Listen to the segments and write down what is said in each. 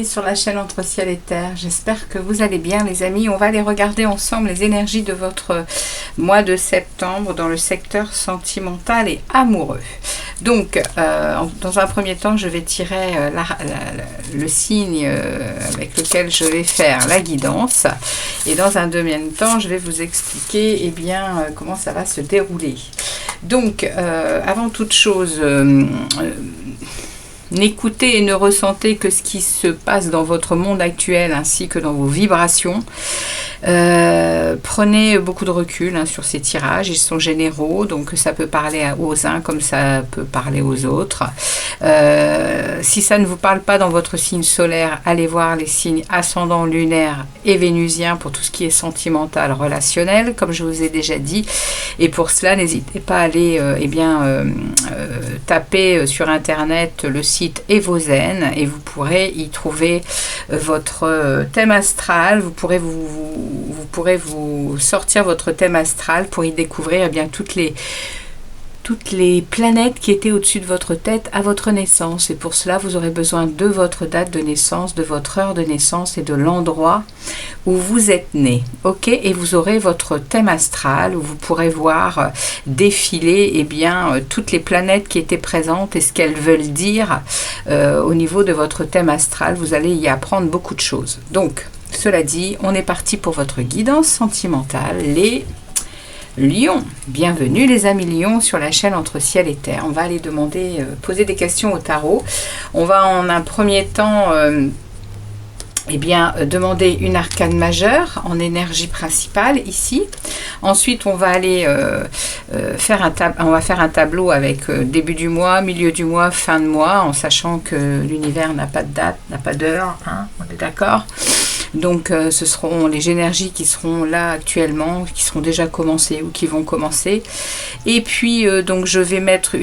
Sur la chaîne Entre Ciel et Terre, j'espère que vous allez bien les amis. On va aller regarder ensemble les énergies de votre mois de septembre dans le secteur sentimental et amoureux. Donc dans un premier temps je vais tirer le signe avec lequel je vais faire la guidance, et dans un deuxième temps je vais vous expliquer comment ça va se dérouler. Donc avant toute chose, n'écoutez et ne ressentez que ce qui se passe dans votre monde actuel ainsi que dans vos vibrations. Prenez beaucoup de recul sur ces tirages, ils sont généraux, donc ça peut parler aux uns comme ça peut parler aux autres. Si ça ne vous parle pas dans votre signe solaire, allez voir les signes ascendants, lunaires et vénusiens pour tout ce qui est sentimental, relationnel, comme je vous ai déjà dit. Et pour cela, n'hésitez pas à aller taper sur internet le site Evozen et vous pourrez y trouver votre thème astral. Vous pourrez vous sortir votre thème astral pour y découvrir toutes les planètes qui étaient au-dessus de votre tête à votre naissance. Et pour cela, vous aurez besoin de votre date de naissance, de votre heure de naissance et de l'endroit où vous êtes né. Ok, et vous aurez votre thème astral où vous pourrez voir défiler toutes les planètes qui étaient présentes et ce qu'elles veulent dire au niveau de votre thème astral. Vous allez y apprendre beaucoup de choses. Donc, cela dit, on est parti pour votre guidance sentimentale, les Lions. Bienvenue les amis Lions sur la chaîne Entre Ciel et Terre. On va aller poser des questions au tarot. On va en un premier temps demander une arcane majeure en énergie principale ici. Ensuite, on va aller faire un tableau avec début du mois, milieu du mois, fin de mois, en sachant que l'univers n'a pas de date, n'a pas d'heure, on est d'accord. Donc ce seront les énergies qui seront là actuellement, qui seront déjà commencées ou qui vont commencer. Et puis donc je vais mettre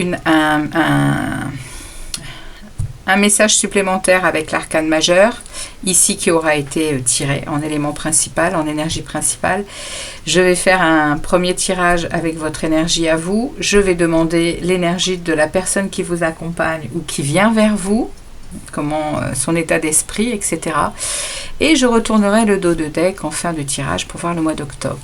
un message supplémentaire avec l'arcane majeur, ici qui aura été tiré en élément principal, en énergie principale. Je vais faire un premier tirage avec votre énergie à vous. Je vais demander l'énergie de la personne qui vous accompagne ou qui vient vers vous, comment son état d'esprit, etc. Et je retournerai le dos de deck en fin de tirage pour voir le mois d'octobre.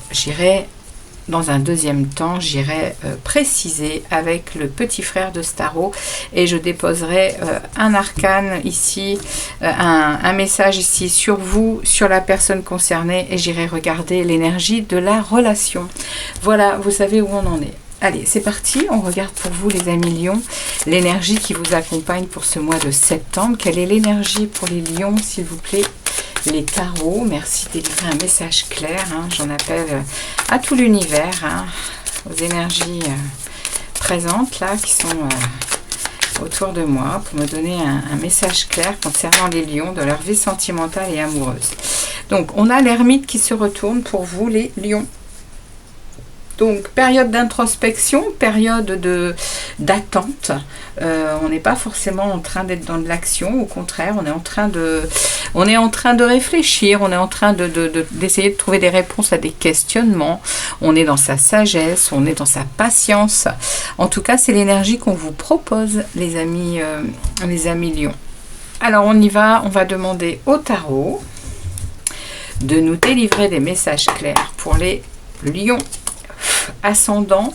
Dans un deuxième temps, j'irai préciser avec le petit frère de Starot et je déposerai un arcane ici, un message ici sur vous, sur la personne concernée, et j'irai regarder l'énergie de la relation. Voilà, vous savez où on en est. Allez, c'est parti, on regarde pour vous les amis Lions, l'énergie qui vous accompagne pour ce mois de septembre. Quelle est l'énergie pour les Lions, s'il vous plaît? Les tarots, merci de délivrer un message clair, j'en appelle à tout l'univers, aux énergies présentes là, qui sont autour de moi, pour me donner un message clair concernant les Lions, de leur vie sentimentale et amoureuse. Donc, on a l'ermite qui se retourne pour vous les Lions. Donc, période d'introspection, période d'attente. On n'est pas forcément en train d'être dans de l'action. Au contraire, on est en train de réfléchir. On est en train d'essayer de trouver des réponses à des questionnements. On est dans sa sagesse, on est dans sa patience. En tout cas, c'est l'énergie qu'on vous propose, les amis Lions. Alors, on y va. On va demander au tarot de nous délivrer des messages clairs pour les Lions. Ascendant,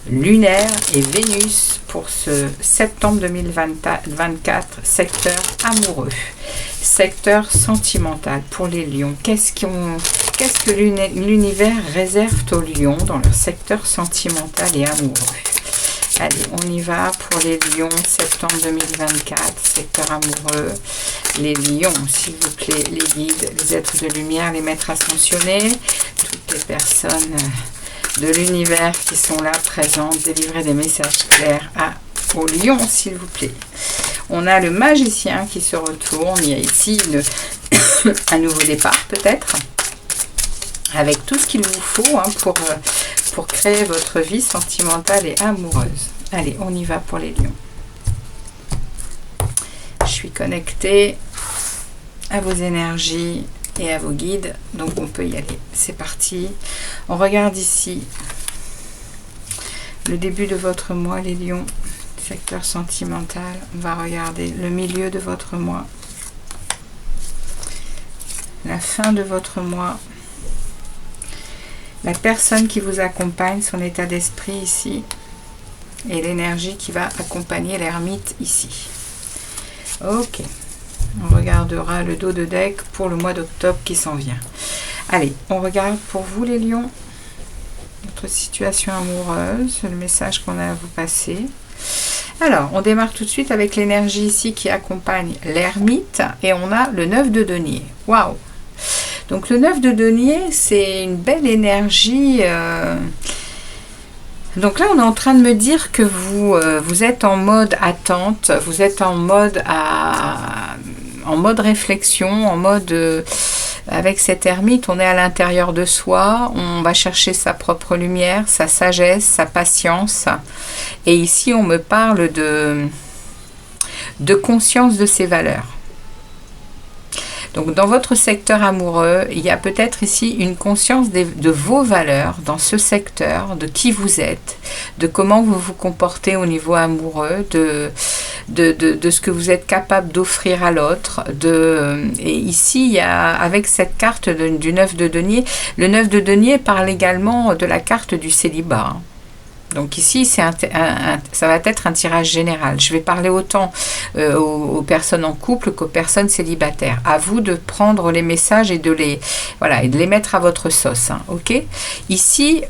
lunaire et Vénus pour ce septembre 2024, secteur amoureux, secteur sentimental pour les Lions. Qu'est-ce que l'univers réserve aux Lions dans leur secteur sentimental et amoureux? Allez, on y va pour les Lions, septembre 2024, secteur amoureux. Les Lions, s'il vous plaît, les guides, les êtres de lumière, les maîtres ascensionnés, toutes les personnes de l'univers qui sont là, présentes, délivrer des messages clairs aux Lions, s'il vous plaît. On a le magicien qui se retourne. Il y a ici un nouveau départ, peut-être, avec tout ce qu'il vous faut pour créer votre vie sentimentale et amoureuse. Allez, on y va pour les Lions. Je suis connectée à vos énergies et à vos guides, donc on peut y aller. C'est parti. On regarde ici le début de votre mois, les Lions, secteur sentimental. On va regarder le milieu de votre mois, la fin de votre mois, la personne qui vous accompagne, son état d'esprit ici, et l'énergie qui va accompagner l'ermite ici. Ok, on regardera le dos de deck pour le mois d'octobre qui s'en vient. Allez, on regarde pour vous les lions, votre situation amoureuse, le message qu'on a à vous passer. Alors, on démarre tout de suite avec l'énergie ici qui accompagne l'ermite, et on a le 9 de denier. Waouh! Donc le 9 de denier, c'est une belle énergie. Donc là, on est en train de me dire que vous êtes en mode attente, vous êtes en mode réflexion, en mode... avec cette ermite, on est à l'intérieur de soi, on va chercher sa propre lumière, sa sagesse, sa patience. Et ici, on me parle de conscience de ses valeurs. Donc, dans votre secteur amoureux, il y a peut-être ici une conscience de vos valeurs dans ce secteur, de qui vous êtes, de comment vous vous comportez au niveau amoureux, de ce que vous êtes capable d'offrir à l'autre. Et ici, il y a, avec cette carte du 9 de denier, le 9 de denier parle également de la carte du célibat. Donc ici, ça va être un tirage général. Je vais parler autant aux personnes en couple qu'aux personnes célibataires. À vous de prendre les messages et de les mettre à votre sauce. Hein, ok ? Ici,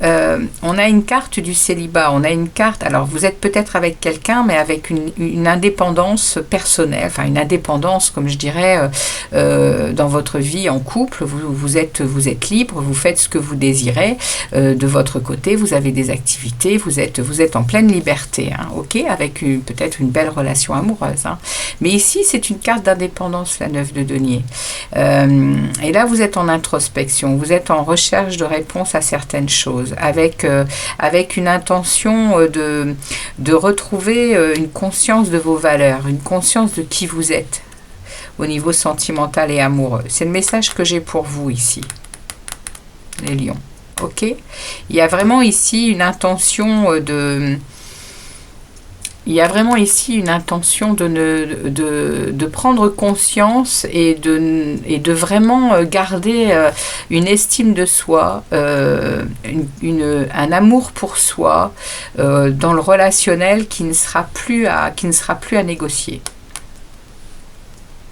on a une carte du célibat. On a une carte. Alors, vous êtes peut-être avec quelqu'un, mais avec une indépendance personnelle. Enfin, une indépendance, comme je dirais, dans votre vie en couple. Vous êtes libre. Vous faites ce que vous désirez. De votre côté, vous avez des activités. Vous êtes en pleine liberté, hein, ok, avec peut-être une belle relation amoureuse. Hein. Mais ici, c'est une carte d'indépendance, la 9 de denier. Et là, vous êtes en introspection, vous êtes en recherche de réponses à certaines choses, avec une intention de retrouver une conscience de vos valeurs, une conscience de qui vous êtes au niveau sentimental et amoureux. C'est le message que j'ai pour vous ici, les lions. Ok, il y a vraiment ici une intention de prendre conscience et de vraiment garder une estime de soi, un amour pour soi dans le relationnel qui ne sera plus à négocier.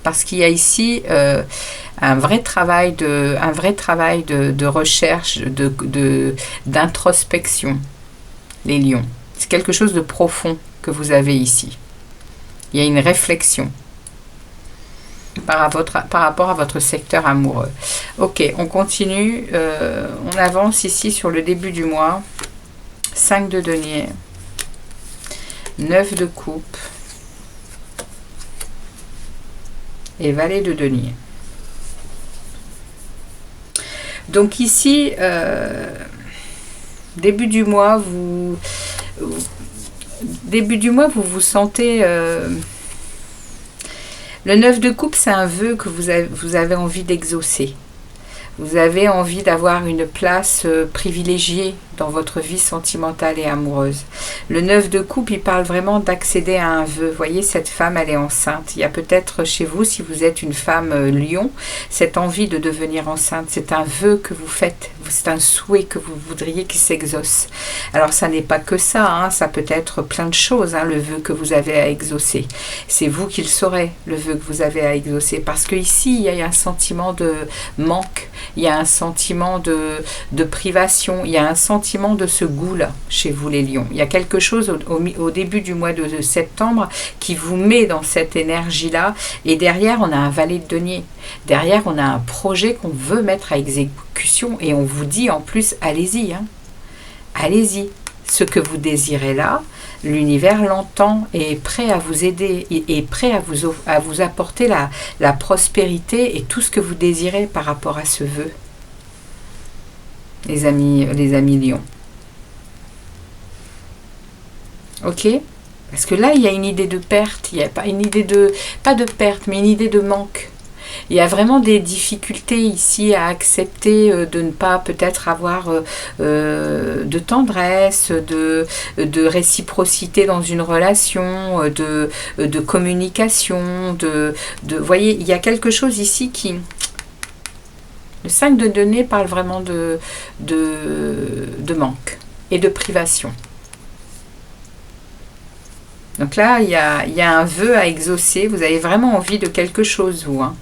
Parce qu'il y a ici un vrai travail de recherche, d'introspection, les lions. C'est quelque chose de profond que vous avez ici. Il y a une réflexion par rapport à votre secteur amoureux. Ok, on continue. On avance ici sur le début du mois. 5 de denier. 9 de coupe. Et valet de denier. Donc ici, début du mois, vous vous sentez... le 9 de coupe, c'est un vœu que vous avez envie d'exaucer. Vous avez envie d'avoir une place privilégiée dans votre vie sentimentale et amoureuse. Le 9 de coupe, il parle vraiment d'accéder à un vœu. Vous voyez, cette femme, elle est enceinte. Il y a peut-être chez vous, si vous êtes une femme lion, cette envie de devenir enceinte. C'est un vœu que vous faites. C'est un souhait que vous voudriez qui s'exauce. Alors, ça n'est pas que ça. Hein, ça peut être plein de choses, hein, le vœu que vous avez à exaucer. C'est vous qui le saurez, le vœu que vous avez à exaucer. Parce qu'ici, il y a un sentiment de manque. Il y a un sentiment de privation. Il y a un sentiment de ce goût-là chez vous les lions. Il y a quelque chose au début du mois de septembre qui vous met dans cette énergie-là. Et derrière, on a un valet de denier. Derrière, on a un projet qu'on veut mettre à exécution. Et on vous dit en plus, allez-y. Hein. Allez-y. Ce que vous désirez là, l'univers l'entend et est prêt à vous aider, et est prêt à vous apporter la prospérité et tout ce que vous désirez par rapport à ce vœu. Les amis lions. Ok ? Parce que là, il y a une idée de perte, il n'y a pas une idée pas de perte, mais une idée de manque. Il y a vraiment des difficultés ici à accepter de ne pas peut-être avoir de tendresse, de réciprocité dans une relation, de communication, vous voyez, il y a quelque chose ici qui Le 5 de denier parle vraiment de manque et de privation. Donc là, il y a un vœu à exaucer. Vous avez vraiment envie de quelque chose, vous. Hein.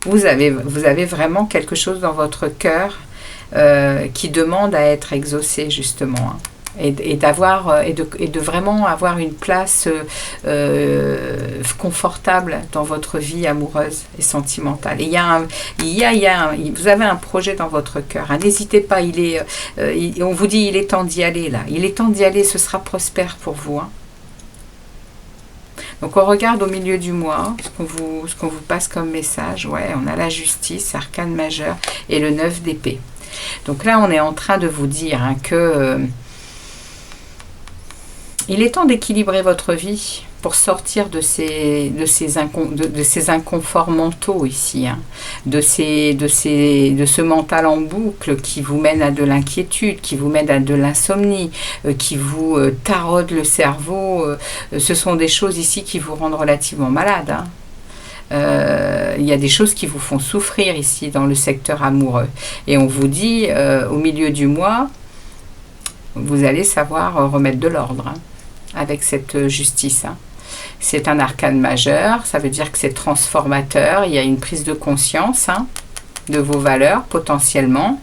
Vous avez vraiment quelque chose dans votre cœur qui demande à être exaucé, justement. Hein. Et de vraiment avoir une place confortable dans votre vie amoureuse et sentimentale. Et vous avez un projet dans votre cœur. Hein. N'hésitez pas, on vous dit il est temps d'y aller là. Il est temps d'y aller, ce sera prospère pour vous. Hein. Donc on regarde au milieu du mois ce qu'on vous passe comme message. Ouais, on a la justice, arcane majeur et le 9 d'épée. Donc là, on est en train de vous dire hein, que il est temps d'équilibrer votre vie pour sortir de ces inconforts mentaux ici, hein, de ce mental en boucle qui vous mène à de l'inquiétude, qui vous mène à de l'insomnie, qui vous taraude le cerveau. Ce sont des choses ici qui vous rendent relativement malade. Hein. Il y a des choses qui vous font souffrir ici dans le secteur amoureux. Et on vous dit, au milieu du mois, vous allez savoir remettre de l'ordre. Hein, avec cette justice. Hein. C'est un arcane majeur, ça veut dire que c'est transformateur, il y a une prise de conscience hein, de vos valeurs potentiellement.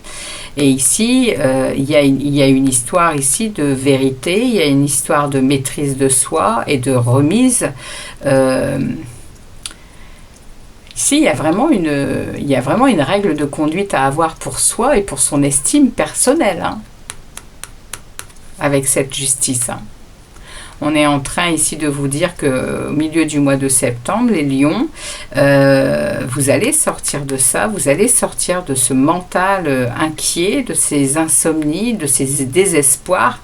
Et ici, il y a une histoire ici de vérité, il y a une histoire de maîtrise de soi et de remise. Ici, il y a vraiment une règle de conduite à avoir pour soi et pour son estime personnelle, hein, avec cette justice. Hein. On est en train ici de vous dire qu'au milieu du mois de septembre, les lions, vous allez sortir de ça, vous allez sortir de ce mental inquiet, de ces insomnies, de ces désespoirs,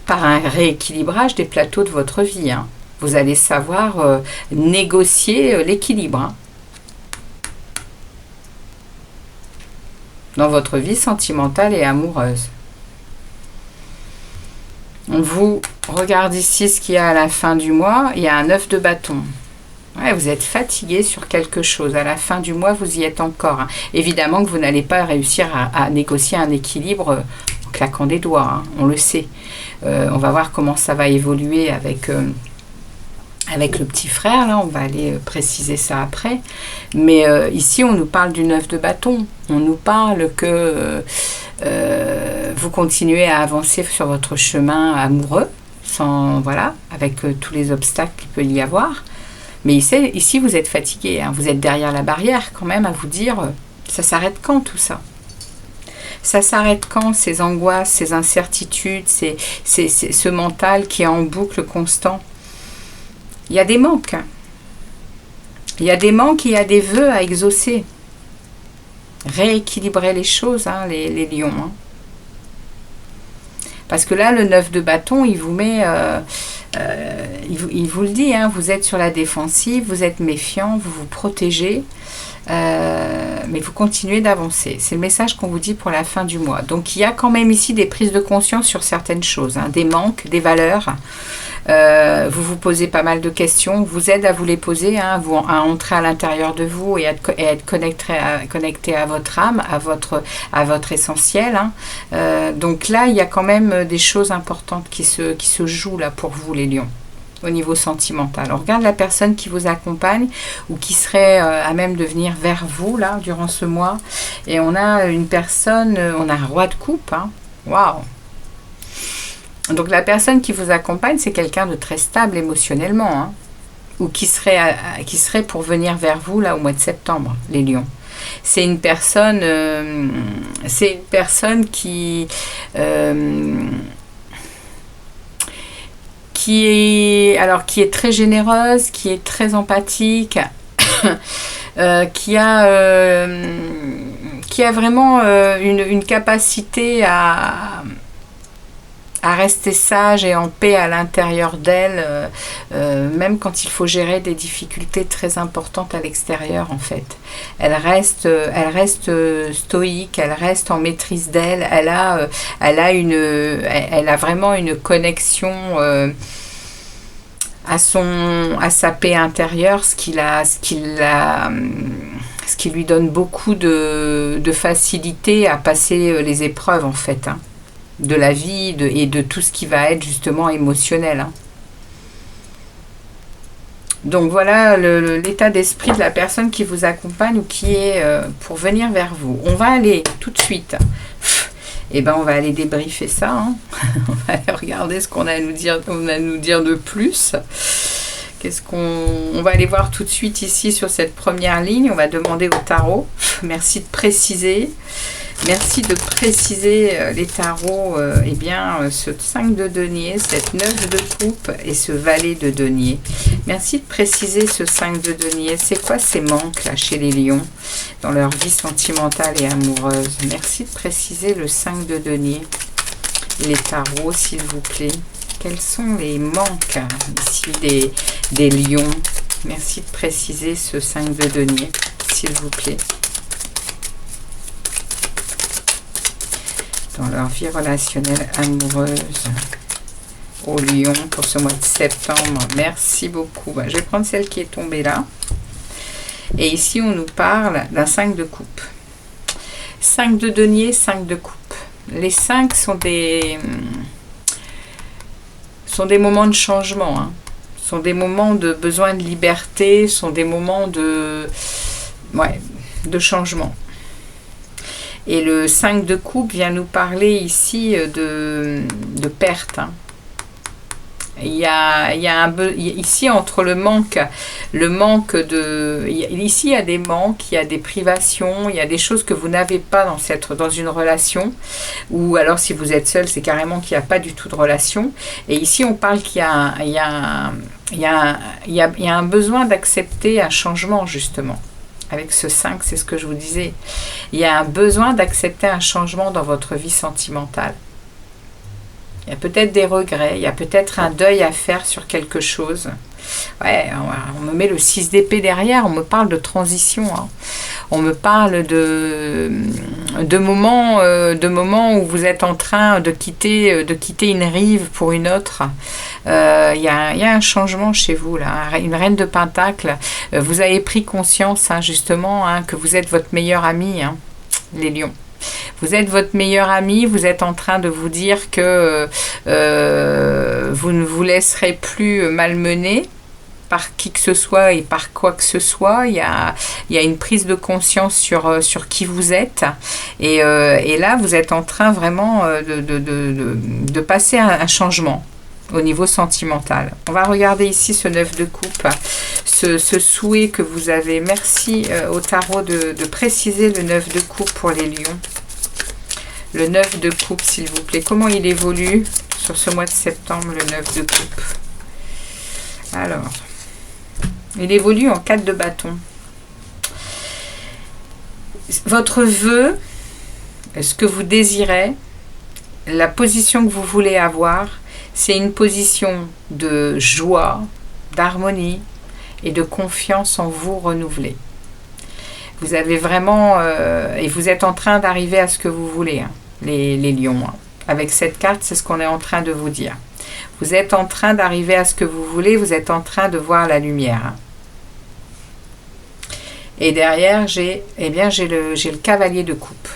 par un rééquilibrage des plateaux de votre vie. Hein. Vous allez savoir négocier l'équilibre. Hein. Dans votre vie sentimentale et amoureuse. On vous regarde ici ce qu'il y a à la fin du mois. Il y a un 9 de bâton. Ouais, vous êtes fatigué sur quelque chose. À la fin du mois, vous y êtes encore. Hein. Évidemment que vous n'allez pas réussir à négocier un équilibre en claquant des doigts. Hein. On le sait. On va voir comment ça va évoluer avec le petit frère. Là, on va aller préciser ça après. Mais ici, on nous parle du 9 de bâton. On nous parle que vous continuez à avancer sur votre chemin amoureux, avec tous les obstacles qu'il peut y avoir. Mais ici vous êtes fatigué, hein, vous êtes derrière la barrière quand même à vous dire, ça s'arrête quand tout ça? Ça s'arrête quand ces angoisses, ces incertitudes, ce mental qui est en boucle constant? Il y a des manques. Il y a des manques et il y a des vœux à exaucer. Rééquilibrer les choses, hein, les lions. Hein. Parce que là, le 9 de bâton, il vous met... il vous le dit, hein, vous êtes sur la défensive, vous êtes méfiant, vous vous protégez, mais vous continuez d'avancer. C'est le message qu'on vous dit pour la fin du mois. Donc, il y a quand même ici des prises de conscience sur certaines choses, hein, des manques, des valeurs. Vous vous posez pas mal de questions, vous aide à vous les poser, hein, à entrer à l'intérieur de vous et à être connecté à votre âme, à votre essentiel. Hein. Donc là, il y a quand même des choses importantes qui se jouent là pour vous, les lions, au niveau sentimental. On regarde la personne qui vous accompagne ou qui serait à même de venir vers vous là durant ce mois. Et on a une personne, on a un roi de coupe. Hein. Waouh! Donc la personne qui vous accompagne, c'est quelqu'un de très stable émotionnellement, hein, ou qui serait pour venir vers vous là au mois de septembre, les lions. C'est une personne qui est très généreuse, qui est très empathique, qui a vraiment une capacité à rester sage et en paix à l'intérieur d'elle, même quand il faut gérer des difficultés très importantes à l'extérieur en fait. Elle reste stoïque, elle reste en maîtrise d'elle, elle a vraiment une connexion à sa paix intérieure, ce qui ce qui lui donne beaucoup de facilité à passer les épreuves en fait, hein, de la vie et de tout ce qui va être justement émotionnel. Hein. Donc voilà l'état d'esprit de la personne qui vous accompagne ou qui est pour venir vers vous. On va aller tout de suite, on va aller débriefer ça. Hein. On va aller regarder ce qu'on a à nous dire de plus. On va aller voir tout de suite ici sur cette première ligne. On va demander au tarot. Merci de préciser. Merci de préciser les tarots, ce 5 de denier, cette 9 de coupe et ce valet de denier. Merci de préciser ce 5 de denier. C'est quoi ces manques là chez les lions dans leur vie sentimentale et amoureuse? Merci de préciser le 5 de denier. Les tarots, s'il vous plaît. Quels sont les manques ici des lions? Merci de préciser ce 5 de denier, s'il vous plaît. Dans leur vie relationnelle amoureuse au lion pour ce mois de septembre. Merci beaucoup. Je vais prendre celle qui est tombée là. Et ici, on nous parle d'un 5 de coupe. 5 de denier, 5 de coupe. Les 5 sont des moments de changement. Hein. Sont des moments de besoin de liberté, sont des moments de changement. Et le 5 de coupe vient nous parler ici de perte. Hein. Ici entre ici il y a des manques, il y a des privations, il y a des choses que vous n'avez pas dans une relation, ou alors si vous êtes seul, c'est carrément qu'il n'y a pas du tout de relation. Et ici on parle qu'il y a un besoin d'accepter un changement justement. Avec ce 5, c'est ce que je vous disais. Il y a un besoin d'accepter un changement dans votre vie sentimentale. Il y a peut-être des regrets, il y a peut-être un deuil à faire sur quelque chose. Ouais, on me met le 6 d'épée derrière, on me parle de transition. Hein. On me parle de moments où vous êtes en train de quitter une rive pour une autre. Il y a un changement chez vous, là, une reine de pentacle. Vous avez pris conscience, hein, justement, hein, que vous êtes votre meilleur ami, hein, les lions. Vous êtes votre meilleur ami, vous êtes en train de vous dire que vous ne vous laisserez plus malmener par qui que ce soit et par quoi que ce soit. Il y a une prise de conscience sur qui vous êtes. Et là, vous êtes en train vraiment de passer un changement au niveau sentimental. On va regarder ici ce 9 de coupe, ce souhait que vous avez. Merci au tarot de préciser le 9 de coupe pour les lions. Le 9 de coupe, s'il vous plaît. Comment il évolue sur ce mois de septembre, le 9 de coupe? Alors, il évolue en 4 de bâton. Votre vœu, ce que vous désirez, la position que vous voulez avoir, c'est une position de joie, d'harmonie et de confiance en vous renouvelée. Vous avez vraiment... et vous êtes en train d'arriver à ce que vous voulez, hein, les lions. Hein. Avec cette carte, c'est ce qu'on est en train de vous dire. Vous êtes en train d'arriver à ce que vous voulez, vous êtes en train de voir la lumière. Hein. Et derrière, j'ai le cavalier de coupe.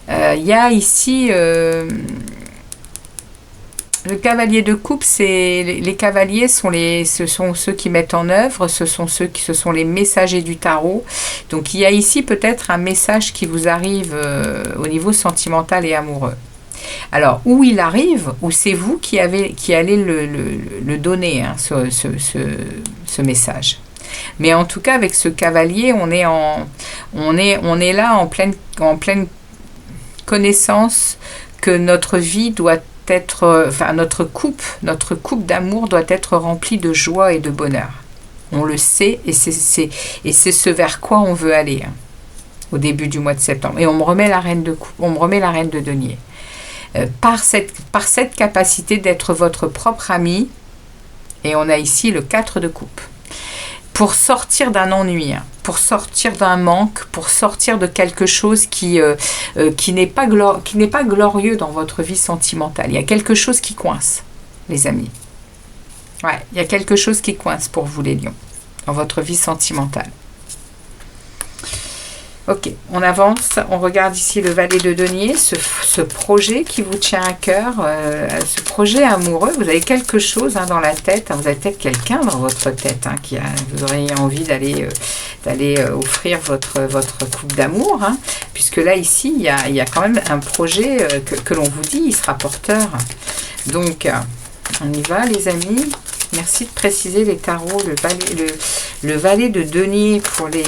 Il y a ici... le cavalier de coupe, les cavaliers ce sont ceux qui mettent en œuvre, ce sont les messagers du tarot. Donc il y a ici peut-être un message qui vous arrive au niveau sentimental et amoureux. Alors où il arrive, ou c'est vous qui allez le donner, hein, ce message. Mais en tout cas avec ce cavalier, on est là en pleine connaissance que notre vie doit être, notre coupe d'amour doit être remplie de joie et de bonheur. On le sait et c'est ce vers quoi on veut aller, hein, au début du mois de septembre. Et on me remet la reine de coupe, on me remet la reine de denier. Par cette capacité d'être votre propre ami, et on a ici le 4 de coupe. Pour sortir d'un ennui, hein, pour sortir d'un manque, pour sortir de quelque chose qui n'est pas glorieux dans votre vie sentimentale. Il y a quelque chose qui coince, les amis. Ouais, il y a quelque chose qui coince pour vous, les lions, dans votre vie sentimentale. Ok, on avance, on regarde ici le valet de denier, ce projet qui vous tient à cœur, ce projet amoureux. Vous avez quelque chose dans la tête, vous avez peut-être quelqu'un dans votre tête vous auriez envie d'aller offrir votre coupe d'amour, puisque là ici il y a quand même un projet que l'on vous dit, il sera porteur. Donc on y va les amis. Merci de préciser les tarots, le valet de denier pour les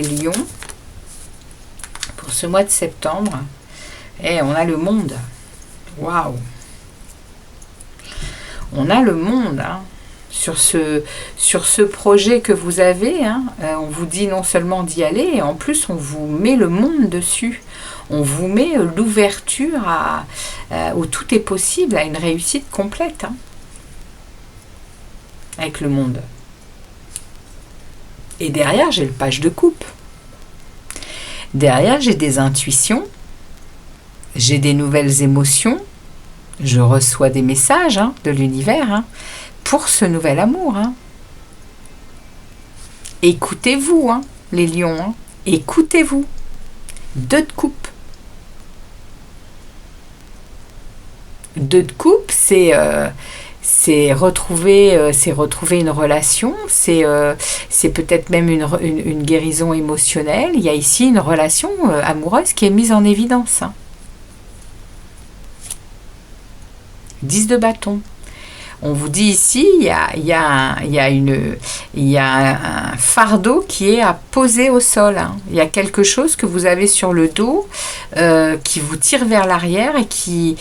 lions, pour ce mois de septembre. Et on a le monde. Waouh! On a le monde sur ce projet que vous avez. On vous dit non seulement d'y aller, et en plus on vous met le monde dessus. On vous met l'ouverture où tout est possible, à une réussite complète. Avec le monde. Et derrière, j'ai le page de coupe. Derrière, j'ai des intuitions. J'ai des nouvelles émotions. Je reçois des messages de l'univers pour ce nouvel amour. Écoutez-vous, les lions. Écoutez-vous. 2 de coupe. 2 de coupe, c'est retrouver une relation, c'est peut-être même une guérison émotionnelle. Il y a ici une relation amoureuse qui est mise en évidence. 10 de bâton. On vous dit ici, il y a un fardeau qui est à poser au sol. Il y a quelque chose que vous avez sur le dos qui vous tire vers l'arrière et qu'il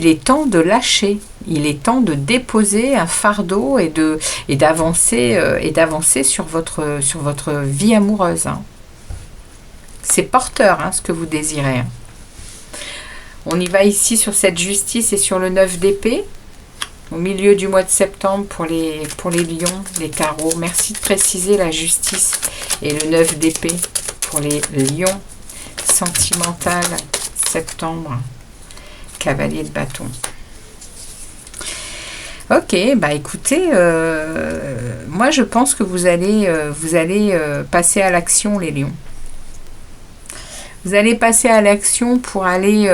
est temps de lâcher. Il est temps de déposer un fardeau et d'avancer sur votre vie amoureuse. C'est porteur ce que vous désirez. On y va ici sur cette justice et sur le 9 d'épée. Au milieu du mois de septembre pour les lions, les tarots. Merci de préciser la justice et le 9 d'épée pour les lions. Sentimental, septembre. Cavalier de bâton. Ok, écoutez, moi je pense que vous allez passer à l'action les lions. Vous allez passer à l'action pour aller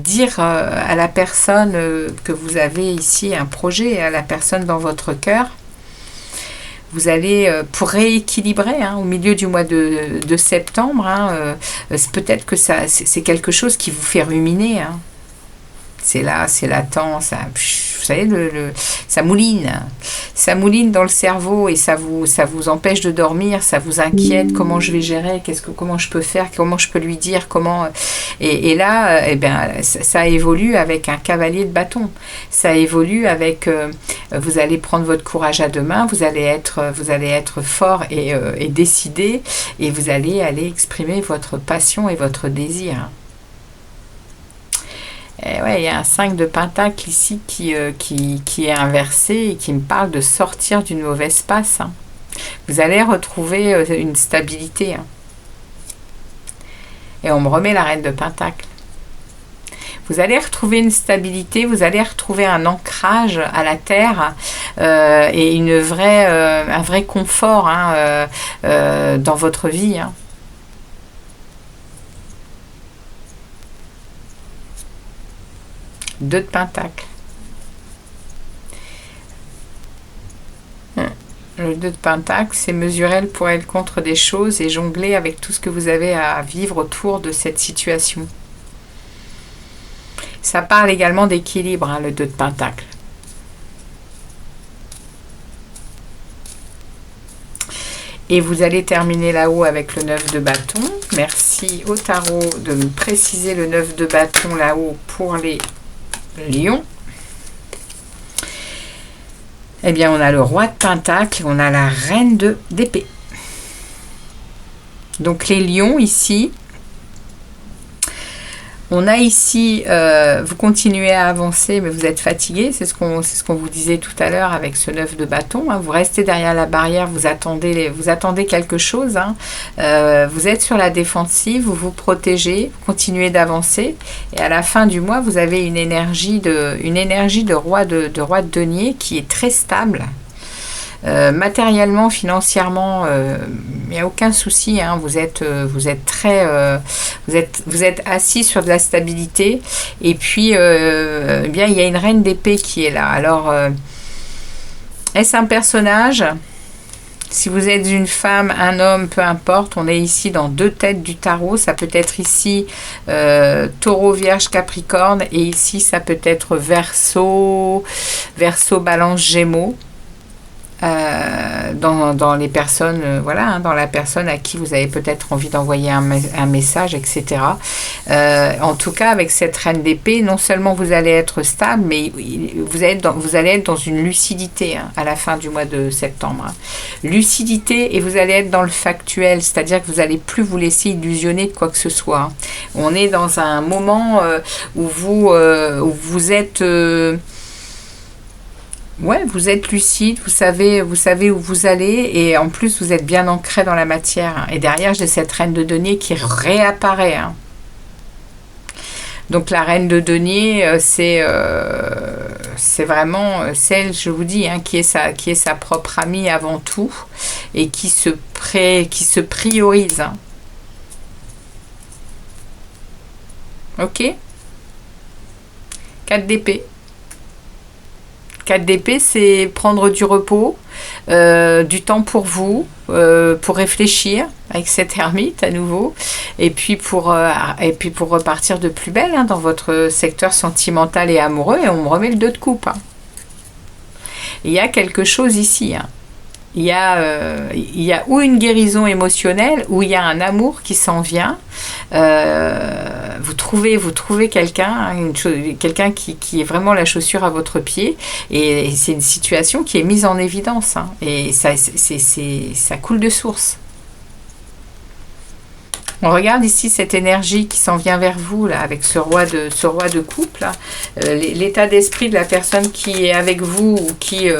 dire à la personne que vous avez ici un projet, à la personne dans votre cœur. Vous allez, pour rééquilibrer au milieu du mois de septembre, peut-être que c'est quelque chose qui vous fait ruminer. C'est là, c'est latent, vous savez, ça mouline. Ça mouline dans le cerveau et ça vous empêche de dormir, ça vous inquiète. Comment je vais gérer, comment je peux faire, comment je peux lui dire, comment... Et là, ça évolue avec un cavalier de bâton. Ça évolue avec... vous allez prendre votre courage à deux mains, vous allez être fort et décidé, et vous allez aller exprimer votre passion et votre désir. Et ouais, il y a un 5 de pentacle ici qui est inversé et qui me parle de sortir d'une mauvaise passe. Vous allez retrouver une stabilité. Et on me remet la reine de pentacle. Vous allez retrouver une stabilité, vous allez retrouver un ancrage à la terre et un vrai confort dans votre vie. 2 de pentacle. Le 2 de pentacle, c'est mesurer le pour et le contre des choses et jongler avec tout ce que vous avez à vivre autour de cette situation. Ça parle également d'équilibre, le 2 de pentacle. Et vous allez terminer là-haut avec le 9 de bâton. Merci au tarot de me préciser le 9 de bâton là-haut pour les lions. Eh bien, on a le roi de pentacle, on a la reine d'épée. Donc, les lions ici, on a ici, vous continuez à avancer, mais vous êtes fatigué, c'est ce qu'on vous disait tout à l'heure avec ce 9 de bâton. Vous restez derrière la barrière, vous attendez quelque chose. Vous êtes sur la défensive, vous vous protégez, vous continuez d'avancer. Et à la fin du mois, vous avez une énergie de roi de denier qui est très stable. Matériellement, financièrement, il n'y a aucun souci, hein. Vous êtes très, vous êtes assis sur de la stabilité. Et puis, eh bien, il y a une reine d'épée qui est là. Alors, est-ce un personnage? Si vous êtes une femme, un homme, peu importe, on est ici dans 2 têtes du tarot. Ça peut être ici Taureau, Vierge, Capricorne, et ici ça peut être Verseau, Balance, Gémeaux. Dans les personnes, voilà, hein, dans la personne à qui vous avez peut-être envie d'envoyer un message, etc. En tout cas, avec cette reine d'épée, non seulement vous allez être stable, mais vous allez être dans une lucidité, hein, à la fin du mois de septembre. Hein. Lucidité, et vous allez être dans le factuel, c'est-à-dire que vous n'allez plus vous laisser illusionner de quoi que ce soit. Hein. On est dans un moment où vous êtes... ouais, vous êtes lucide, vous savez où vous allez, et en plus vous êtes bien ancré dans la matière. Hein. Et derrière, j'ai cette reine de denier qui réapparaît. Hein. Donc la reine de denier, c'est vraiment celle, je vous dis, hein, qui est sa propre amie avant tout, et qui se priorise. Hein. Ok, 4 d'épée. 4 d'épée, c'est prendre du repos, du temps pour vous, pour réfléchir avec cette ermite à nouveau, et puis pour repartir de plus belle, hein, dans votre secteur sentimental et amoureux, et on me remet le 2 de coupe. Hein. Il y a quelque chose ici. Hein. Il y a ou une guérison émotionnelle, ou il y a un amour qui s'en vient. Vous trouvez quelqu'un, hein, quelqu'un qui est vraiment la chaussure à votre pied, et c'est une situation qui est mise en évidence, hein, et ça coule de source. On regarde ici cette énergie qui s'en vient vers vous, là, avec ce roi de coupe, là. L'état d'esprit de la personne qui est avec vous, ou qui est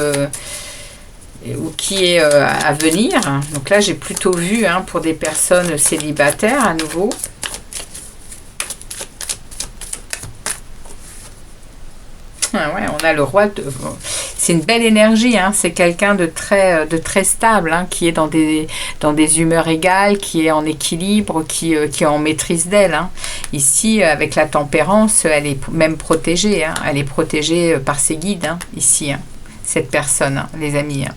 à venir. Donc là, j'ai plutôt vu, hein, pour des personnes célibataires à nouveau. Ah ouais, on a le roi de... C'est une belle énergie, hein. C'est quelqu'un de très stable, hein, qui est dans des humeurs égales, qui est en équilibre, qui est en maîtrise d'elle. Hein. Ici, avec la tempérance, elle est même protégée. Hein. Elle est protégée par ses guides, hein, ici, hein, cette personne, hein, les amis. Hein.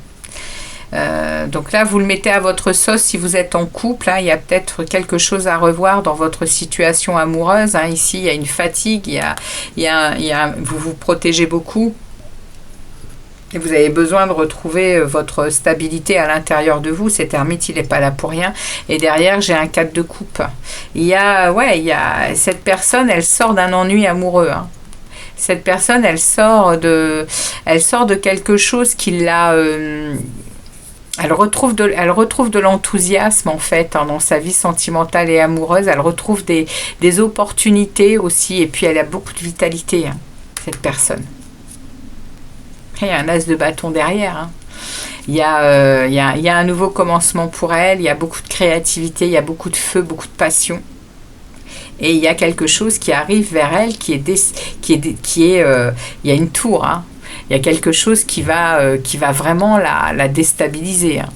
Donc là, vous le mettez à votre sauce si vous êtes en couple. Hein, il y a peut-être quelque chose à revoir dans votre situation amoureuse. Hein. Ici, il y a une fatigue, vous vous protégez beaucoup. Et vous avez besoin de retrouver votre stabilité à l'intérieur de vous. Cet ermite, il n'est pas là pour rien. Et derrière, j'ai un 4 de coupe. Il y a cette personne, elle sort d'un ennui amoureux. Hein. Cette personne, elle sort de quelque chose qui l'a... Elle retrouve de l'enthousiasme, en fait, hein, dans sa vie sentimentale et amoureuse. Elle retrouve des opportunités aussi. Et puis, elle a beaucoup de vitalité, hein, cette personne. Il y a un as de bâton derrière. Hein. Il y a un nouveau commencement pour elle. Il y a beaucoup de créativité. Il y a beaucoup de feu, beaucoup de passion. Et il y a quelque chose qui arrive vers elle il y a une tour, hein. Il y a quelque chose qui va vraiment la déstabiliser. Hein.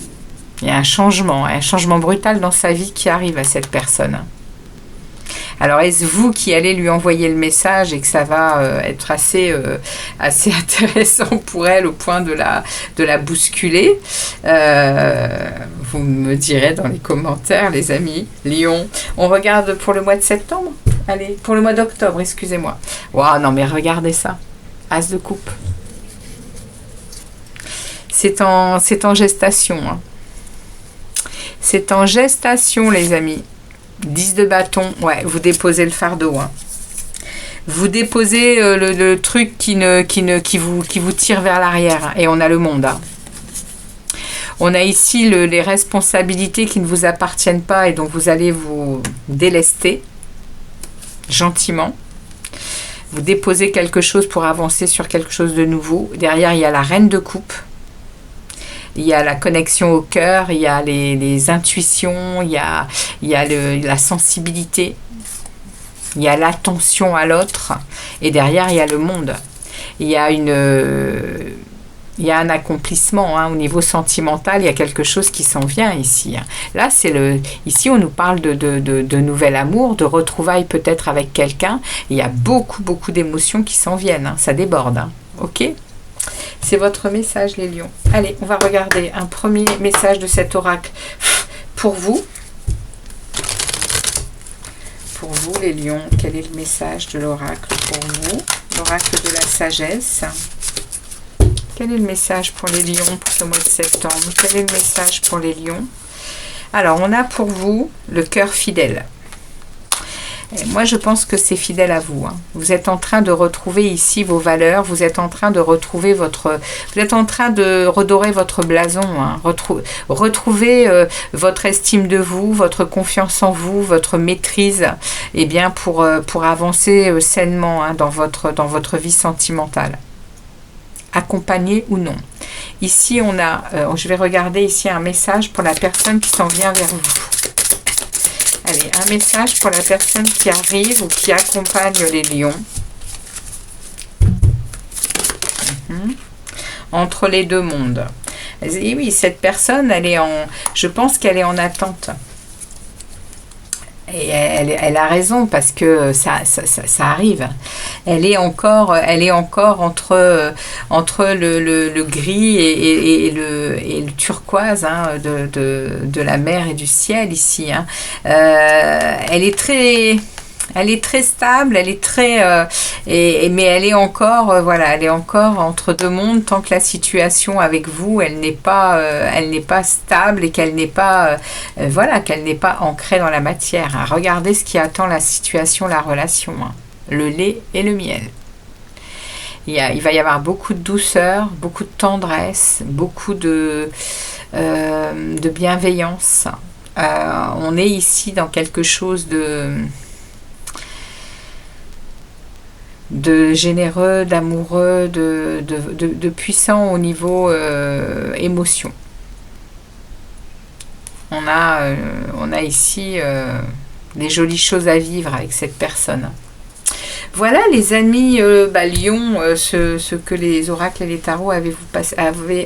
Il y a un changement brutal dans sa vie qui arrive à cette personne. Hein. Alors, est-ce vous qui allez lui envoyer le message et que ça va être assez intéressant pour elle au point de la bousculer? Vous me direz dans les commentaires, les amis. Lion, on regarde pour le mois de septembre? Allez, pour le mois d'octobre, excusez-moi. Waouh, non mais regardez ça. As de coupe. C'est en gestation. Hein. C'est en gestation, les amis. 10 de bâton. Ouais, vous déposez le fardeau. Hein. Vous déposez le truc qui vous tire vers l'arrière. Et on a le monde. Hein. On a ici les responsabilités qui ne vous appartiennent pas et dont vous allez vous délester gentiment. Vous déposez quelque chose pour avancer sur quelque chose de nouveau. Derrière, il y a la reine de coupe. Il y a la connexion au cœur, il y a les intuitions, il y a la sensibilité, il y a l'attention à l'autre. Et derrière, il y a le monde. Il y a Il y a un accomplissement au niveau sentimental, il y a quelque chose qui s'en vient ici. Là, ici, on nous parle de nouvel amour, de retrouvailles peut-être avec quelqu'un. Il y a beaucoup, beaucoup d'émotions qui s'en viennent. Ça déborde. Ok ? C'est votre message, les lions. Allez, on va regarder un premier message de cet oracle pour vous. Pour vous, les lions, quel est le message de l'oracle pour vous? L'oracle de la sagesse. Quel est le message pour les lions pour ce mois de septembre? Quel est le message pour les lions? Alors, on a pour vous le cœur fidèle. Et moi, je pense que c'est fidèle à vous. Vous êtes en train de retrouver ici vos valeurs. Vous êtes en train de retrouver vous êtes en train de redorer votre blason. Retrouver votre estime de vous, votre confiance en vous, votre maîtrise. Eh bien, pour avancer sainement dans votre vie sentimentale. Accompagné ou non. Ici, on a, je vais regarder ici un message pour la personne qui s'en vient vers vous. Allez, un message pour la personne qui arrive ou qui accompagne les lions. Entre les deux mondes. Et oui, cette personne, je pense qu'elle est en attente. Et elle a raison parce que ça arrive. Elle est encore entre le gris et le turquoise de la mer et du ciel ici. Elle est très stable, mais elle est encore, elle est encore entre deux mondes tant que la situation avec vous, elle n'est pas stable et qu'elle n'est pas, qu'elle n'est pas ancrée dans la matière. Regardez ce qui attend la situation, la relation, le lait et le miel. Il va y avoir beaucoup de douceur, beaucoup de tendresse, beaucoup de bienveillance. On est ici dans quelque chose de généreux, d'amoureux, de puissant au niveau émotion. On a ici des jolies choses à vivre avec cette personne. Voilà les amis Lions, ce que les oracles et les tarots avaient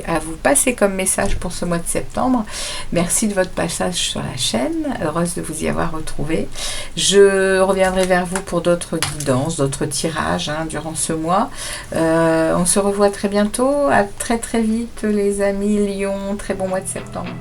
à vous passer comme message pour ce mois de septembre. Merci de votre passage sur la chaîne, heureuse de vous y avoir retrouvé. Je reviendrai vers vous pour d'autres guidances, d'autres tirages durant ce mois. On se revoit très bientôt, à très très vite les amis Lions, très bon mois de septembre.